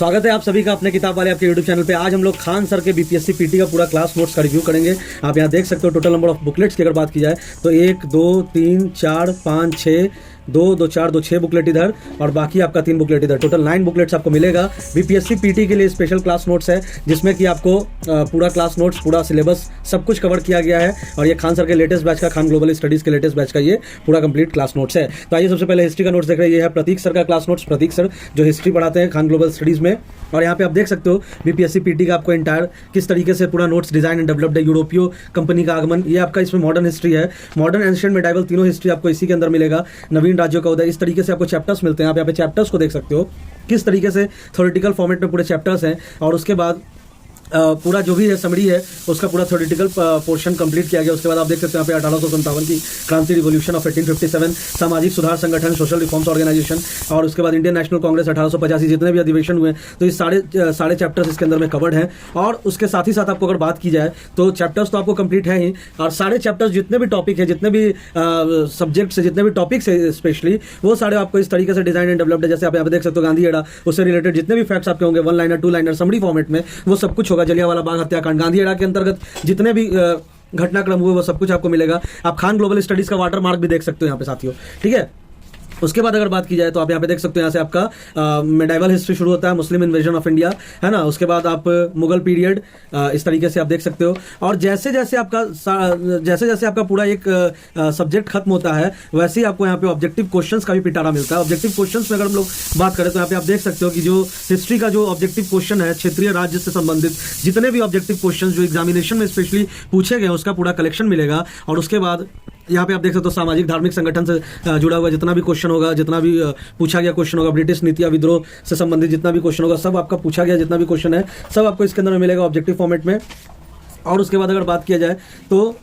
स्वागत है आप सभी का अपने किताब वाले आपके यूट्यूब चैनल पे। आज हम लोग खान सर के बीपीएससी पीटी का पूरा क्लास नोट्स का रिव्यू करेंगे। आप यहाँ देख सकते हो टोटल नंबर ऑफ बुकलेट्स की अगर बात की जाए तो 1 2 3 4 5 6 2 2 4 2 6 बुकलेट इधर और बाकी आपका 3 बुकलेट इधर, टोटल 9 बुकलेट्स आपको मिलेगा। बीपीएससी पीटी के लिए स्पेशल क्लास नोट्स है जिसमें कि आपको पूरा क्लास नोट्स, पूरा सिलेबस सब कुछ कवर किया गया है। और ये खान सर के लेटेस्ट बैच का, खान ग्लोबल स्टडीज़ के लेटेस्ट बैच का ये पूरा कंप्लीट क्लास नोट्स है। तो आइए सबसे पहले हिस्ट्री का नोट्स देख रहे हैं। ये है प्रतीक सर का क्लास नोट्स। प्रतीक सर जो हिस्ट्री पढ़ाते हैं खान ग्लोबल स्टडीज़ में। और यहाँ पे आप देख सकते हो बीपीएससी पीटी का आपको इंटायर किस तरीके से पूरा नोट्स डिजाइन एंड डेवलप्ड है। यूरोपीय कंपनी का आगमन, ये आपका इसमें मॉडर्न हिस्ट्री है। मॉडर्न, एंशिएंट, मेडाइवल तीनों हिस्ट्री आपको इसी के अंदर मिलेगा। नवीन राज्यों का उदय, इस तरीके से आपको चैप्टर्स मिलते हैं। आप यहाँ पे चैप्टर्स को देख सकते हो किस तरीके से थ्योरेटिकल फॉर्मेट में पूरे चैप्टर्स हैं। और उसके बाद पूरा जो भी है समरी है उसका पूरा थ्योरेटिकल पोर्शन कंप्लीट किया गया। उसके बाद आप देख सकते हैं यहाँ पे 1857 की क्रांति, रिवोल्यूशन ऑफ 1857, सामाजिक सुधार संगठन, सोशल रिफॉर्म्स ऑर्गेनाइजेशन, और उसके बाद इंडियन नेशनल कांग्रेस 1885, जितने भी अधिवेशन हुए तो ये सारे चैप्टर्स इसके अंदर में कवर्ड हैं। और उसके साथ ही साथ आपको अगर बात की जाए तो चैप्टर्स तो आपको कंप्लीट है ही, और सारे चैप्टर्स जितने भी टॉपिक है, जितने भी सब्जेक्ट्स है, जितने भी टॉपिक्स है स्पेशली, वो सारे आपको इस तरीके से डिजाइन एंड डेवलप्ड है। जैसे आप यहाँ पे देख सकते हो गांधी एड़ा, उससे रिलेटेड जितने भी फैक्ट्स आपके होंगे 1 लाइनर 2 लाइनर समरी फॉर्मेट में, वो सब कुछ होगा। जलियांवाला बाग हत्याकांड, गांधी एड़ा के अंतर्गत जितने भी घटनाक्रम हुए वो सब कुछ आपको मिलेगा। आप खान ग्लोबल स्टडीज का वाटर मार्क भी देख सकते हो यहाँ पे साथियों, ठीक है। उसके बाद अगर बात की जाए तो आप यहाँ पे देख सकते हो, यहाँ से आपका मेडाइवल हिस्ट्री शुरू होता है, मुस्लिम इन्वेजन ऑफ इंडिया, है ना। उसके बाद आप मुगल पीरियड, इस तरीके से आप देख सकते हो। और जैसे जैसे आपका पूरा एक सब्जेक्ट खत्म होता है वैसे ही आपको यहाँ पे ऑब्जेक्टिव क्वेश्चंस का भी पिटारा मिलता है। ऑब्जेक्टिव क्वेश्चंस में अगर हम लोग बात करें तो यहाँ पे आप देख सकते हो कि जो हिस्ट्री का जो ऑब्जेक्टिव क्वेश्चन है, क्षेत्रीय राज्य से संबंधित जितने भी ऑब्जेक्टिव क्वेश्चन जो एग्जामिनेशन में स्पेशली पूछे गए उसका पूरा कलेक्शन मिलेगा। और उसके बाद यहाँ पे आप देख सकते हो सामाजिक धार्मिक संगठन से जुड़ा हुआ जितना भी क्वेश्चन होगा, जितना भी पूछा गया क्वेश्चन होगा, ब्रिटिश नीति या विद्रोह से संबंधित जितना भी क्वेश्चन होगा, सब आपका पूछा गया जितना भी क्वेश्चन है सब आपको इसके अंदर मिलेगा ऑब्जेक्टिव फॉर्मेट में। और उसके बाद अगर बात किया जाए तो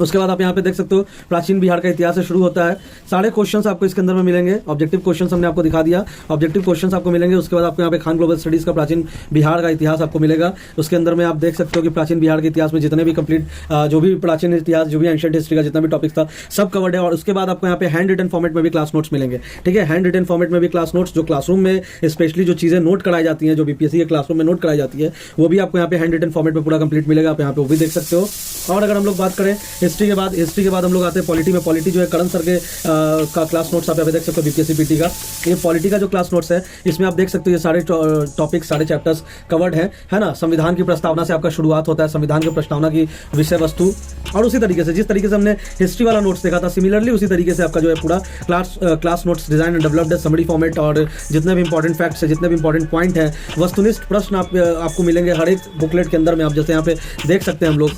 उसके बाद आप यहाँ पे देख सकते हो प्राचीन बिहार का इतिहास से शुरू होता है। सारे क्वेश्चंस आपको इसके अंदर में मिलेंगे। ऑब्जेक्टिव क्वेश्चंस हमने आपको दिखा दिया, ऑब्जेक्टिव क्वेश्चंस आपको मिलेंगे। उसके बाद आपको यहाँ पे खान ग्लोबल स्टडीज का प्राचीन बिहार का इतिहास आपको मिलेगा। उसके अंदर में आप देख सकते हो कि प्राचीन बिहार के इतिहास में जितने भी कंप्लीट जो भी प्राचीन इतिहास, जो भी एंशिएंट हिस्ट्री का जितना भी टॉपिक था सब कवर्ड है। और उसके बाद आपको यहाँ पे हैंड रिटन फॉर्मेट में भी क्लास नोट्स मिलेंगे, ठीक है। हैंड रिटन फॉर्मेट में भी क्लास नोट्स, जो क्लासरूम में स्पेशली जो चीजें नोट कराई जाती हैं, जो बीपीएससी के क्लासरूम में नोट कराई जाती है, वो भी आपको यहाँ पे हैंड रिटन फॉर्मेट में पूरा कंप्लीट मिलेगा। आप यहाँ पे वो भी देख सकते हो। और अगर हम लोग बात करें हिस्ट्री के बाद हम लोग आते हैं पॉलिटी में। पॉलिटी जो है करण सर के का क्लास नोट्स आप यहाँ पे देख सकते हो बीपीएससी पीटी का। ये पॉलिटी का जो क्लास नोट्स है इसमें आप देख सकते हो ये सारे टॉपिक, सारे चैप्टर्स कवर्ड है ना। संविधान की प्रस्तावना से आपका शुरुआत होता है, संविधान की प्रस्तावना की विषय वस्तु। और उसी तरीके से जिस तरीके से हमने हिस्ट्री वाला नोट्स देखा था, सिमिलरली उसी तरीके से आपका जो है पूरा class notes design and developed है, समरी फॉर्मेट। और जितने भी इंपॉर्टेंट फैक्ट्स है, जितने भी इंपॉर्टेंट पॉइंट है, वस्तुनिष्ठ प्रश्न आपको मिलेंगे हर एक बुकलेट के अंदर में। आप जैसे यहाँ पे देख सकते हैं हम लोग,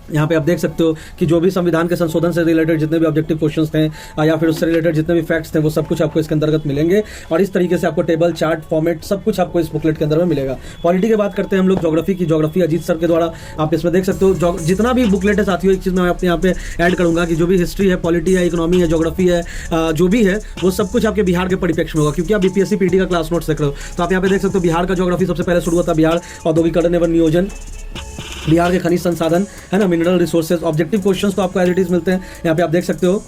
यहाँ पे आप देख सकते हो कि जो भी संविधान के संशोधन से रिलेटेड जितने भी ऑब्जेक्टिव क्वेश्चंस थे या फिर उससे रिलेटेड जितने भी फैक्ट्स थे वो सब कुछ आपको इसके अंतर्गत मिलेंगे। और इस तरीके से आपको टेबल, चार्ट, फॉर्मेट सब कुछ आपको इस बुकलेट के अंदर में मिलेगा। पॉलिटी की बात करते हैं हम लोग ज्योग्राफी की। ज्योग्राफी अजीत सर के द्वारा आप इसमें देख सकते हो जितना भी बुकलेट है साथियों, एक चीज़ मैं अपने यहाँ पे ऐड करूँगा कि जो भी हिस्ट्री है, पॉलिटी है, इकोनॉमी है, ज्योग्राफी है, जो भी है वो सब कुछ आपके बिहार के परिप्रेक्ष्य में होगा। क्योंकि आप बीपीएससी पीटी का क्लास नोट्स देख रहे हो तो आप यहाँ पे देख सकते हो बिहार का ज्योग्राफी सबसे पहले शुरू होता है। बिहार औद्योगिकरण एवं नियोजन, बिहार के खनिज संसाधन, है ना, मिनरल रिसोर्सेज। ऑब्जेक्टिव क्वेश्चंस तो आपको एज इट इज मिलते हैं। यहाँ पे आप देख सकते हो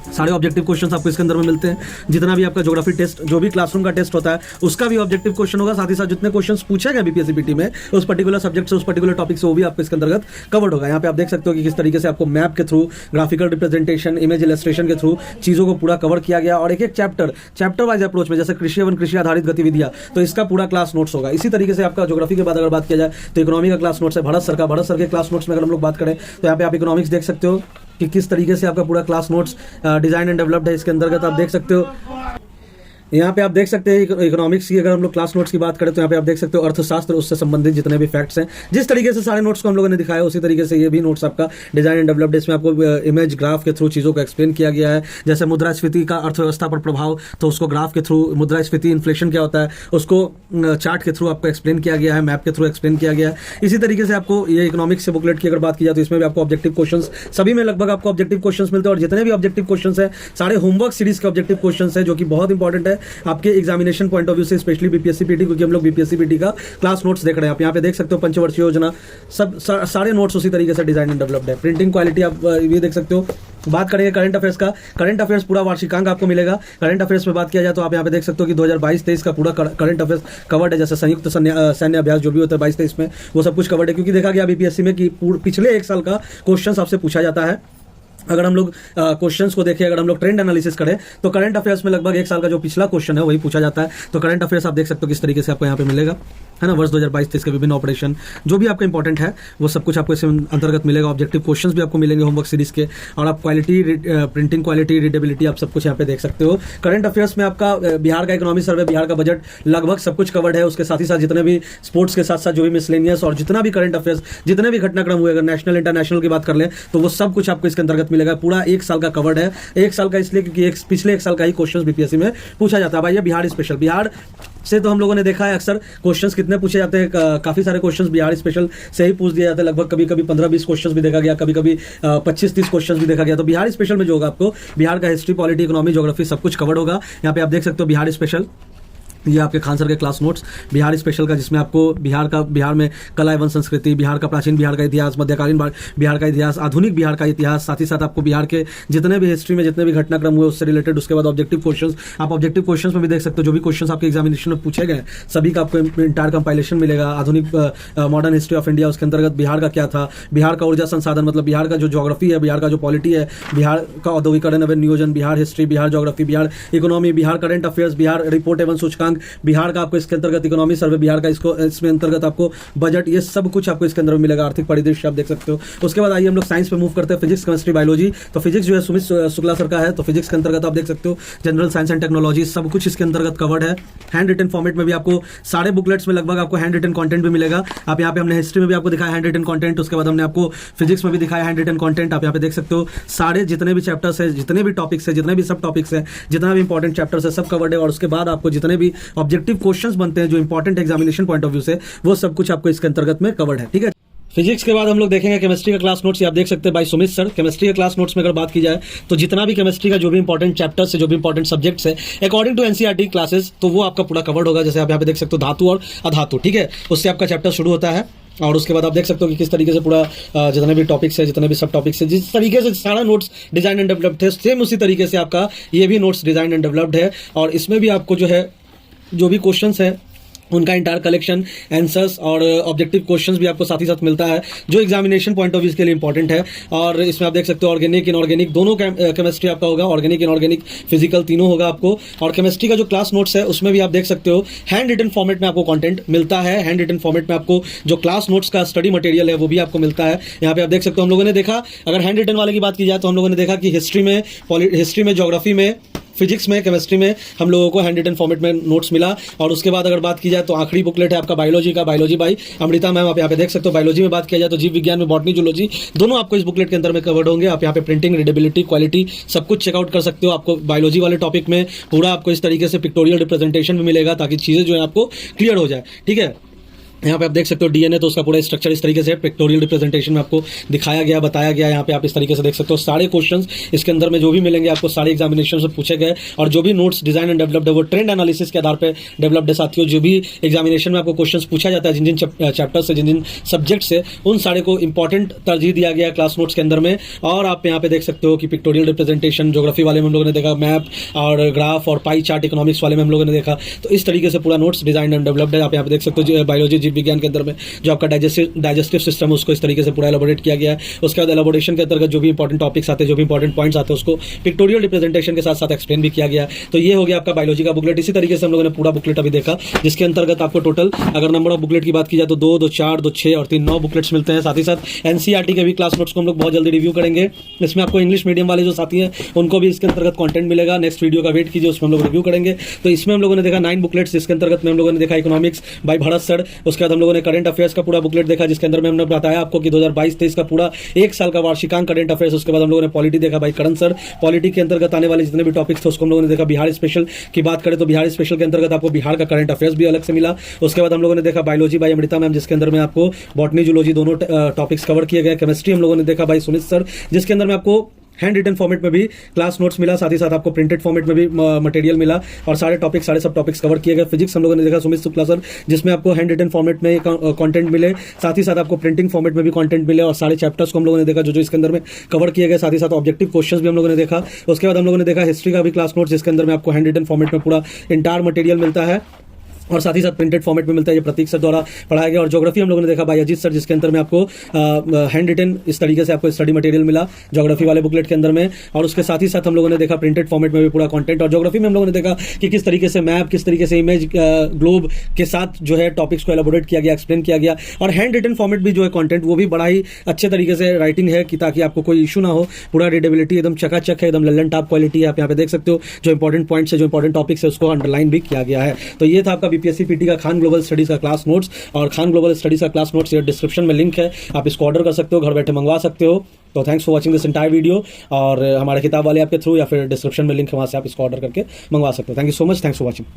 सारे ऑब्जेक्टिव क्वेश्चंस आपको इसके अंदर में मिलते हैं। जितना भी आपका ज्योग्राफी टेस्ट, जो भी क्लासरूम का टेस्ट होता है उसका भी ऑब्जेक्टिव क्वेश्चन होगा। साथ ही साथ जितने क्वेश्चंस पूछे गए बीपीएससी पीटी में उस पर्टिकुलर सब्जेक्ट से, उस पर्टिकुलर टॉपिक से, वो भी आपको इसके अंतर्गत कवर्ड होगा। यहाँ पे आप देख सकते हो कि किस तरीके से आपको मैप के through, graphical representation, image illustration के थ्रू चीज़ों को पूरा कवर किया गया। और एक एक चैप्टर वाइज अप्रोच में, जैसे कृषि एवं कृषि आधारित गतिविधियाँ, तो इसका पूरा क्लास नोट्स होगा। इसी तरीके से आपका ज्योग्राफी के बाद अगर बात किया जाए तो इकोनॉमी का क्लास नोट्स है। भारत सर के क्लास नोट्स में अगर हम लोग बात करें तो यहाँ पे आप इकोनॉमिक्स देख सकते हो कि किस तरीके से आपका पूरा class notes design and developed है। इसके अंतर्गत आप देख सकते हो, यहाँ पे आप देख सकते हैं इकोनॉमिक्स की अगर हम लोग क्लास नोट्स की बात करें तो यहाँ पे आप देख सकते हो अर्थशास्त्र, उससे संबंधित जितने भी फैक्ट्स हैं, जिस तरीके से सारे नोट्स को हम लोगों ने दिखाया उसी तरीके से ये भी नोट्स आपका डिजाइन एंड डेवलप्ड। इसमें आपको इमेज, ग्राफ के थ्रू चीज़ों को एक्सप्लेन किया गया है। जैसे मुद्रास्फीति का अर्थव्यवस्था पर प्रभाव, तो उसको ग्राफ के थ्रू, मुद्रास्फीति इन्फ्लेशन क्या होता है उसको चार्ट के थ्रू आपको एक्सप्लेन किया गया है, मैप के थ्रू एक्सप्लेन किया गया है। इसी तरीके से आपको ये इकोनॉमिक्स से बुकलेट की अगर बात की जाए तो इसमें भी आपको ऑब्जेक्टिव क्वेश्चन, सभी में लगभग आपको ऑब्जेक्टिव क्वेश्चन मिलते हैं। और जितने भी ऑब्जेक्टिव क्वेश्चन है सारे होमवर्क सीरीज के ऑब्जेक्टिव क्वेश्चन है, जो कि बहुत इंपॉर्टेंट है आपके एग्जामिनेशन पॉइंट ऑफ व्यू से, स्पेशली बीपीएससी पीटी, क्योंकि हम लोग बीपीएससी पीटी का क्लास नोट्स देख रहे हैं। आप यहाँ पे देख सकते हो पंचवर्षीय योजना, सब सारे नोट्स उसी तरीके से डिजाइन एंड डेवलप्ड है। प्रिंटिंग क्वालिटी आप ये देख सकते हो बात करेंगे करंट अफेयर्स का। करंट अफेयर्स पूरा वार्षिकांक आपको मिलेगा। करंट अफेयर्स में बात किया जाए तो आप यहाँ पे देख सकते हो कि 2022-23 का पूरा करंट अफेयर्स कवर्ड है। जैसे संयुक्त सैन्य अभ्यास जो भी होता है 22-23 में, वो सब कुछ कवर्ड है, क्योंकि देखा गया बीपीएससी में कि पिछले एक साल का क्वेश्चन आपसे पूछा जाता है। अगर हम लोग क्वेश्चंस को देखें, अगर हम लोग ट्रेंड एनालिसिस करें तो करंट अफेयर्स में लगभग एक साल का जो पिछला क्वेश्चन है वही पूछा जाता है। तो करंट अफेयर्स आप देख सकते हो किस तरीके से आपको यहाँ पे मिलेगा, है ना। वर्ष 2022-23 के विभिन्न ऑपरेशन जो भी आपका इंपॉर्टेंट है वो सब कुछ आपको इसके अंतर्गत मिलेगा। ऑब्जेक्टिव क्वेश्चंस भी आपको मिलेंगे होमवर्क सीरीज के, और आप क्वालिटी, प्रिंटिंग क्वालिटी, रीडेबिलिटी आप सब कुछ यहाँ पे देख सकते हो। करंट अफेयर्स में आपका बिहार का इकोनॉमी सर्वे, बिहार का बजट, लगभग सब कुछ कवर्ड है। उसके साथ ही साथ जितने भी स्पोर्ट्स के साथ साथ जो भी मिसलेनियस और जितना भी करंट अफेयर्स, जितने भी घटनाक्रम हुए, अगर नेशनल इंटरनेशनल की बात कर लें तो वो सब कुछ आपको इसके अंतर्गत मिलेगा। पूरा एक साल का कवर्ड है। एक साल का इसलिए क्योंकि पिछले एक साल का ही क्वेश्चन बीपीएससी में पूछा जाता है। भाई ये बिहार स्पेशल, बिहार से तो हम लोगों ने देखा है अक्सर क्वेश्चंस कितने पूछे जाते हैं, काफी सारे क्वेश्चंस बिहार स्पेशल से ही पूछ दिए जाते हैं। लगभग कभी कभी 15-20 क्वेश्चंस भी देखा गया, कभी कभी 25-30 क्वेश्चंस भी देखा गया। तो बिहार स्पेशल में जो होगा आपको बिहार का हिस्ट्री, पॉलिटी, इकोनॉमी, ज्योग्राफी सब कुछ कवर्ड होगा। यहाँ पे आप देख सकते हो बिहार स्पेशल, ये आपके खान सर के क्लास नोट्स बिहार स्पेशल का, जिसमें आपको बिहार में कला एवं संस्कृति, बिहार का प्राचीन बिहार का इतिहास, मध्यकालीन बिहार का इतिहास, आधुनिक बिहार का इतिहास, साथ ही साथ आपको बिहार के जितने भी हिस्ट्री में जितने भी घटनाक्रम हुए उससे रिलेटेड। उसके बाद ऑब्जेक्टिव क्वेश्चंस, आप ऑब्जेक्टिव क्वेश्चंस में भी देख सकते हो जो भी क्वेश्चंस आपके एग्जामिनेशन में पूछे गए सभी का आपको इंटायर कंपाइलेशन मिलेगा। आधुनिक मॉडर्न हिस्ट्री ऑफ इंडिया, उसके अंतर्गत बिहार का क्या था, बिहार का ऊर्जा संसाधन, मतलब बिहार का जो ज्योग्राफी है, बिहार का जो पॉलिटी है, बिहार का औद्योगिकरण एवं नियोजन, Bihar history, Bihar geography, Bihar economy, Bihar current affairs, Bihar report एवं सूचकांक, बिहार का इसके अंतर्गत इकोनॉमी सर्वे, बिहार का इसमें अंतर्गत आपको बजट, ये सब कुछ आपको इसके अंदर मिलेगा। आर्थिक परिदृश्य आप देख सकते हो। उसके बाद आइए हम लोग साइंस पे मूव करते हैं, फिजिक्स, केमिस्ट्री, बायोलॉजी। तो फिजिक्स जो है सुमित शुक्ला सर का है, तो फिजिक्स के अंतर्गत आप देख सकते हो जनरल साइंस एंड टेक्नोलॉजी सब कुछ इसके अंतर्गत कवर्ड है। हैंड रिटन फॉर्मेट में भी आपको सारे बुकलेट्स में लगभग आपको हैंड रिटन कंटेंट भी मिलेगा। आप यहाँ पे हमने हिस्ट्री में भी आपको दिखाया हैंड रिटन कंटेंट, उसके बाद हमने आपको फिजिक्स में भी दिखाया हैंड रिटन कंटेंट। आप यहाँ पे देख सकते हो सारे जितने भी चैप्टर्स है, जितने भी टॉपिक्स है, जितने भी सब टॉपिक्स है, जितना भी इंपॉर्टेंट चैप्टर्स है सब कवर्ड है। और उसके बाद आपको जितने भी ऑब्जेक्टिव क्वेश्चंस बनते हैं जो important examination point of view से, वो सब कुछ आपको इसके अंतर्गत में कवर्ड है। ठीक है। फिजिक्स के बाद हम लोग देखेंगे केमिस्ट्री का क्लास नोट्स। आप देख सकते हैं भाई सुमित सर, केमिस्ट्री के क्लास नोट्स में अगर बात की जाए तो जितना भी केमिस्ट्री का जो भी इंपॉर्टेंट चैप्टर्स है, जो भी इंपॉर्टेंट सब्जेक्ट्स है अकॉर्डिंग टू एनसीईआरटी क्लासेस, तो वो आपका पूरा कवर्ड होगा। जैसे आप यहाँ पे देख सकते हो धातु और अधातु, ठीक है, उससे आपका चैप्टर शुरू होता है। और उसके बाद आप देख सकते हो कि किस तरीके से पूरा जितने भी टॉपिक्स है, जितने भी सब टॉपिक्स है, जिस तरीके से सारा नोट्स डिजाइन एंड डेवलप्ड है, सेम उसी तरीके से आपका ये भी नोट्स डिजाइन एंड डेवलप्ड है। और इसमें भी आपको जो है जो भी क्वेश्चंस है उनका इंटायर कलेक्शन, आंसर्स और ऑब्जेक्टिव क्वेश्चंस भी आपको साथ ही साथ मिलता है जो एग्जामिनेशन पॉइंट ऑफ व्यू के लिए इंपॉर्टेंट है। और इसमें आप देख सकते हो ऑर्गेनिक, इनऑर्गेनिक दोनों केमिस्ट्री आपका होगा, ऑर्गेनिक, इनऑर्गेनिक, फिजिकल तीनों होगा आपको। और केमिस्ट्री का जो क्लास नोट्स है उसमें भी आप देख सकते हो हैंड रिटन फॉर्मेट में आपको कंटेंट मिलता है। हैंड रिटन फॉर्मेट में आपको जो क्लास नोट्स का स्टडी मटेरियल है वो भी आपको मिलता है। यहाँ पे आप देख सकते हो हम लोगों ने देखा, अगर हैंड रिटन वाले की बात की जाए तो हम लोगों ने देखा कि हिस्ट्री में, ज्योग्राफी में, फिजिक्स में, केमिस्ट्री में हम लोगों को हैंड रिटन फॉर्मेट में नोट्स मिला। और उसके बाद अगर बात की जाए तो आखिरी बुकलेट है आपका बायोलॉजी का, बायोलॉजी बाई अमृता मैम। आप यहाँ पे देख सकते हो बायोलॉजी में बात किया जाए तो जीव विज्ञान में बॉटनी, जूलॉजी दोनों आपको इस बुकलेट के अंदर में कवर्ड होंगे। आप यहाँ पे प्रिंटिंग, रीडेबिलिटी, क्वालिटी सब कुछ चेकआउट कर सकते हो। आपको बायोलॉजी वाले टॉपिक में पूरा आपको इस तरीके से पिक्टोरियल रिप्रेजेंटेशन भी मिलेगा ताकि चीज़ें जो है आपको क्लियर हो जाए। ठीक है। यहाँ पे आप देख सकते हो डीएनए, तो उसका पूरा स्ट्रक्चर इस तरीके से पिक्टोरियल रिप्रेजेंटेशन में आपको दिखाया गया, बताया गया। यहाँ पे आप इस तरीके से देख सकते हो सारे क्वेश्चंस इसके अंदर में जो भी मिलेंगे आपको सारे एग्जामिनेशन से पूछे गए। और जो भी नोट्स डिजाइन एंड डेवलप्ड है वो ट्रेंड एनालिसिस के आधार पर डेवलप्ड है साथियों। जो भी एग्जामिनेशन में आपको क्वेश्चन पूछा जाता है, जिन जिन चैप्टर से, जिन जिन सब्जेक्ट से, उन सारे को इंपॉर्टेंट तरजीह दिया गया क्लास नोट्स के अंदर में। और आप यहाँ पे देख सकते हो कि पिक्टोरियल रिप्रेजेंटेशन ज्योग्राफी वाले में हम लोगों ने देखा, मैप और ग्राफ और पाई चार्ट इकोनॉमिक्स वाले में हम लोगों ने देखा। तो इस तरीके से पूरा नोट्स डिजाइन एंड डेवलप्ड है। आप यहाँ पे देख सकते हो बायोलॉजी, जीव विज्ञान के अंदर में जो आपका डाइजेस्टिव सिस्टम है उसको इस तरीके से पूरा एलाबोरेट किया गया है। उसके बाद एलाबोरेशन के अंतर्गत जो भी इंपॉर्टेंट टॉपिक्स आते हैं, जो भी इंपॉर्टेंट पॉइंट्स आते हैं, उसको पिक्टोरियल रिप्रेजेंटेशन के साथ साथ एक्सप्लेन भी किया गया। तो ये हो गया आपका बायोलॉजी का बुकलेट। इसी तरीके से हम लोगों ने पूरा बुकलेट अभी देखा, जिसके अंतर्गत आपको टोटल अगर नंबर ऑफ बुकलेट की बात की जाए तो 2, 2, 4, 2, 6 और 3, 9 बुकलेट्स मिलते हैं। साथ ही साथ एनसीईआरटी के भी क्लास नोट्स को हम लोग बहुत जल्दी रिव्यू करेंगे। इसमें आपको इंग्लिश मीडियम वाले जो साथी हैं उनको भी इसके अंतर्गत कंटेंट मिलेगा। नेक्स्ट वीडियो का वेट कीजिए, उसमें हम लोग रिव्यू करेंगे। तो इसमें हम लोगों ने देखा 9 बुकलेट्स, जिसके अंतर्गत में हम लोगों ने देखा इकोनॉमिक्स बाय भरत सर। उसके बाद हम लोगों ने करंट अफेयर्स का पूरा बुकलेट देखा, जिसके अंदर में हमने बताया आपको कि 2022-23 का पूरा एक साल का वार्षिकांक करंट अफेयर्स। उसके बाद हम लोगों ने पॉलिटी देखा भाई करण सर, पॉलिटी के अंतर्गत आने वाले जितने भी टॉपिक्स थे उसको हम लोगों ने देखा। बिहार स्पेशल की बात करें तो बिहार स्पेशल के अंतर्गत आपको बिहार का करंट अफेयर्स भी अलग से मिला। उसके बाद हम लोगों ने देखा बायोलॉजी बाई अमृता मैम, जिसके अंदर में आपको बॉटनी, जूलॉजी दोनों टॉपिक्स कवर किए गए। केमिस्ट्री हम लोगों ने देखा भाई सुमित सर, जिसके अंदर में आपको हैंड रिटन फॉर्मेट में भी क्लास नोट्स मिला, साथ ही साथ आपको प्रिंटेड फॉर्मेट में भी मटेरियल मिला और सारे सब टॉपिक्स कवर किए गए। फिजिक्स हम लोगों ने देखा सुमित शुक्ला सर, जिसमें आपको हैंड रिटन फॉर्मेट में कंटेंट मिले, साथ ही साथ आपको प्रिंटिंग फॉर्मेट में भी कंटेंट मिले और सारे चैप्टर्स को हम लोगों ने देखा जो इसके अंदर में कवर किए गए। साथ ही साथ ऑब्जेक्टिव क्वेश्चंस भी हम लोगों ने देखा। उसके बाद हम लोगों ने देखा हिस्ट्री का भी क्लास नोट्स, जिसके अंदर में आपको हैंड रिटन फॉर्मेट में पूरा इंटायर मटेरियल मिलता है और साथ ही साथ प्रिंटेड फॉर्मेट में मिलता है, ये प्रतीक सर द्वारा पढ़ाया गया। और ज्योग्राफी हम लोगों ने देखा बाय अजीत सर, जिसके अंदर में आपको हैंड रिटन इस तरीके से आपको स्टडी मटेरियल मिला ज्योग्राफी वाले बुकलेट के अंदर में। और उसके साथ ही साथ हम लोगों ने देखा प्रिंटेड फॉर्मेट में भी पूरा कंटेंट। और ज्योग्राफी में हम लोगों ने देखा कि किस तरीके से मैप, किस तरीके से इमेज ग्लोब के साथ जो है टॉपिक्स को एलाबोरेट किया गया, एक्सप्लेन किया गया। और हैंड रिटन फॉर्मेट भी जो है कंटेंट वो भी बड़ा ही अच्छे तरीके से राइटिंग है कि ताकि आपको कोई इशू ना हो। पूरा रीडेबिलिटी एकदम चकाचक है, एकदम लल्लन टॉप क्वालिटी है। आप यहाँ पे देख सकते हो जो इंपॉर्टेंट पॉइंट्स है, जो इंपॉर्टेंट टॉपिक्स है उसको अंडरलाइन भी किया गया है। तो ये था आपका बीपीएससी पीटी का खान ग्लोबल स्टडीज का क्लास नोट्स। और खान ग्लोबल स्टडीज का क्लास नोट्स ये डिस्क्रिप्शन में लिंक है, आप इसको ऑर्डर कर सकते हो, घर बैठे मंगवा सकते हो। तो thanks for watching this entire video. और हमारे किताब वाले आपके थ्रू या फिर डिस्क्रिप्शन में लिंक है, वहां से आप इसको ऑर्डर करके मंगवा सकते हो। Thank you so much, thanks for watching.